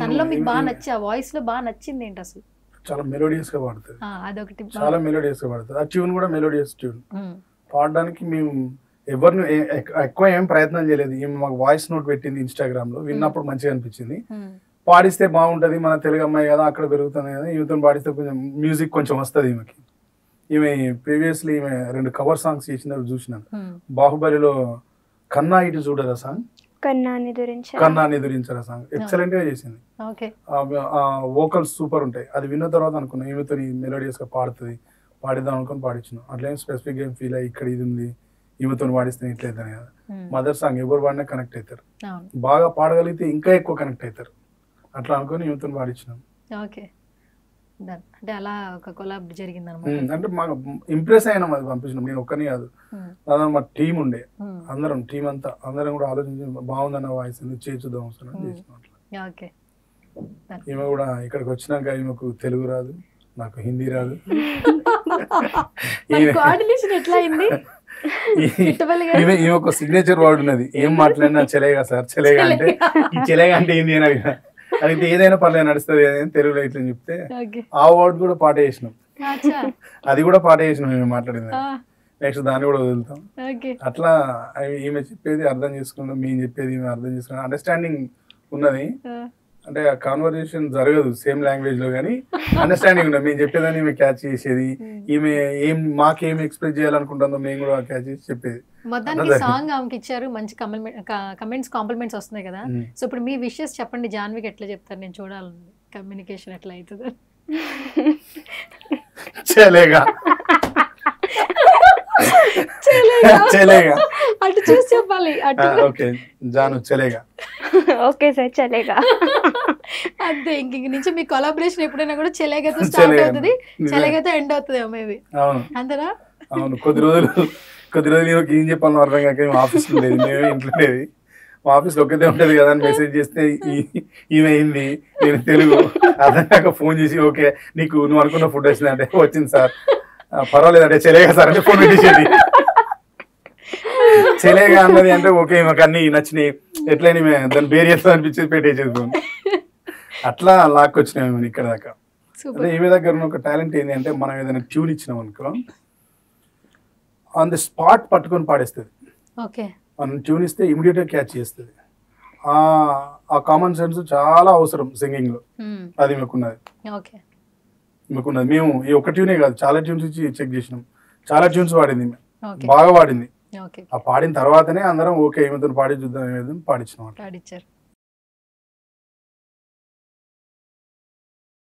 తనలో మీకు బాగా నచ్చి ఆ వాయిస్ లో బాగా నచ్చింది ఏంటి అసలు? చాలా మెలోడియస్ గా పాడుతుంది, అదొకటి చాలా మెలోడియస్ గా పాడుతుంది. ఆ ట్యూన్ కూడా మెలోడియస్ ట్యూన్. పాడడానికి మేము ఎవరిని ఎక్కువ ఏం ప్రయత్నం చేయలేదు. ఈమె మాకు వాయిస్ నోట్ పెట్టింది ఇన్స్టాగ్రామ్ లో, విన్నప్పుడు మంచిగా అనిపించింది. పాడిస్తే బాగుంటది, మన తెలుగు అమ్మాయి కదా, అక్కడ పెరుగుతుంది కదా, ఈమెతో పాడిస్తే కొంచెం మ్యూజిక్ కొంచెం వస్తుంది ఈమెకి. ఈమె ప్రీవియస్లీ ఈమె 2 కవర్ సాంగ్స్ చేసినప్పుడు చూసినాను. బాహుబలిలో కన్నా ఇటు చూడరా సాంగ్, కన్నాని ఎదురించరా సాంగ్ ఎక్సలెంట్ గా చేసింది. వోకల్స్ సూపర్ ఉంటాయి. అది విన్న తర్వాత అనుకున్నా ఈమెతో మెలోడియస్ గా పాడుతుంది, పాడిద్దాం అనుకుని పాడించిన. అట్లా స్పెసిఫిక్ గా ఫీల్ అయ్యి ఇక్కడ ఇది ఉంది ఈమెతో పాడిస్తే ఇట్లయితే కదా. మదర్ సాంగ్ ఎవరు పాడినా కనెక్ట్ అవుతారు, బాగా పాడగలిగితే ఇంకా ఎక్కువ కనెక్ట్ అవుతారు. అట్లా అనుకుని ఈమెతో పాడించినాం. అంటే అలా ఒక కొలాబ్ జరిగింది అన్నమాట. అంటే మాకు ఇంప్రెస్ అయినా అది పంపించినాం. నేను ఒక్కని కాదు, అదే మా టీం ఉండే, అందరం టీం అంతా అందరం కూడా ఆలోచించి బాగుందన్న వాయిస్ చేర్చుదాం చేసినాం. అట్లా ఈమె కూడా ఇక్కడికి వచ్చినాక ఈమెకు తెలుగు రాదు, నాకు హిందీ రాదు. ఈమె ఒక సిగ్నేచర్ వర్డ్ ఉన్నది, ఏం మాట్లాడినా చెలేగా సార్, చెలేగా అంటే ఈ చెలేగా అంటే ఏంది అని అడిగిన. అయితే ఏదైనా పర్లేదు నడుస్తుంది అని తెలుగులో ఇట్లా చెప్తే ఆ వర్డ్ కూడా పాట చేసినాం, అది కూడా పాట చేసినాం మేము మాట్లాడింది. నెక్స్ట్ దాన్ని కూడా వదులుతాం. అట్లా ఈమె చెప్పేది అర్థం చేసుకున్నాం, మేము చెప్పేది ఈమె అర్థం చేసుకున్నాం. అండర్స్టాండింగ్ ఉన్నది, అంటే కాన్వర్సేషన్ జరగదు సేమ్ లాంగ్వేజ్ లో, కానీ అండర్స్టాండింగ్ ఉన్నది. మేము చెప్పేదాన్ని ఈమె క్యాచ్ చేసేది, ఈమె మాకేం ఎక్స్ప్రెస్ చేయాలనుకుంటుందో మేము కూడా క్యాచ్ చేసి చెప్పేది. మొత్తానికి సాంగ్ ఆమెకి ఇచ్చారు, మంచి కమెంట్స్ కాంప్లిమెంట్స్ వస్తున్నాయి కదా. సో ఇప్పుడు మీ విషెస్ చెప్పండి, జాన్వికి ఎట్లా చెప్తారు, నేను చూడాలండి కమ్యూనికేషన్ ఎట్లా అవుతుందో. చలేగా చలేగా అటు చూసి చెప్పాలి. ఓకే జాను చలేగా. ఓకే సార్ చలేగా. అంతే, ఇంక నుంచి మీ కొలాబరేషన్ ఎప్పుడైనా కూడా చలేగాతో స్టార్ట్ అవుతుంది, చలేగాతో ఎండ్ అవుతుంది మేబీ. అంతేనా? అవును. కొద్ది రోజులు ఏం చెప్పాలని అర్థం కాక ఆఫీస్ లో లేదు, మేమే ఇంట్లో లేదు. మా ఆఫీస్ లో ఒక్కతే ఉంటది కదా అని మెసేజ్ చేస్తే ఈమె హిందీ, నేను తెలుగు, అర్థం కాక ఫోన్ చేసి ఓకే నీకు నువ్వు అనుకున్న ఫుడ్ వచ్చింది అంటే వచ్చింది సార్, పర్వాలేదు అంటే చెలేగా సార్ అంటే ఫోన్ పెట్టేసేది. చెలేగా అన్నది అంటే ఓకే మాకు అన్ని నచ్చినాయి, ఎట్లయినా దాన్ని బేర్ చేస్తా అనిపించేది పెట్టేసేది ఫోన్. అట్లా లాక్కొచ్చినాయి మేము ఇక్కడ దాకా. అంటే ఈమె దగ్గర ఉన్న ఒక టాలెంట్ ఏంటి అంటే, మనం ఏదైనా ట్యూన్ ఇచ్చినాం అనుకో ఆన్ ది స్పాట్ పట్టుకొని పాడేస్తుంది. మనం ట్యూన్ ఇస్తే ఇమీడియట్ గా క్యాచ్ చేస్తుంది. ఆ కామన్ సెన్స్ చాలా అవసరం సింగింగ్ లో, అది మీకున్నది. మేము ఈ ఒక్క ట్యూనే కాదు, చాలా ట్యూన్స్ ఇచ్చి చెక్ చేసినాం, చాలా ట్యూన్స్ వాడింది, బాగా వాడింది. ఆ పాడిన తర్వాతనే అందరం ఓకే ఏమైతే పాడి చూద్దాం ఏమైతే పాడించినాం.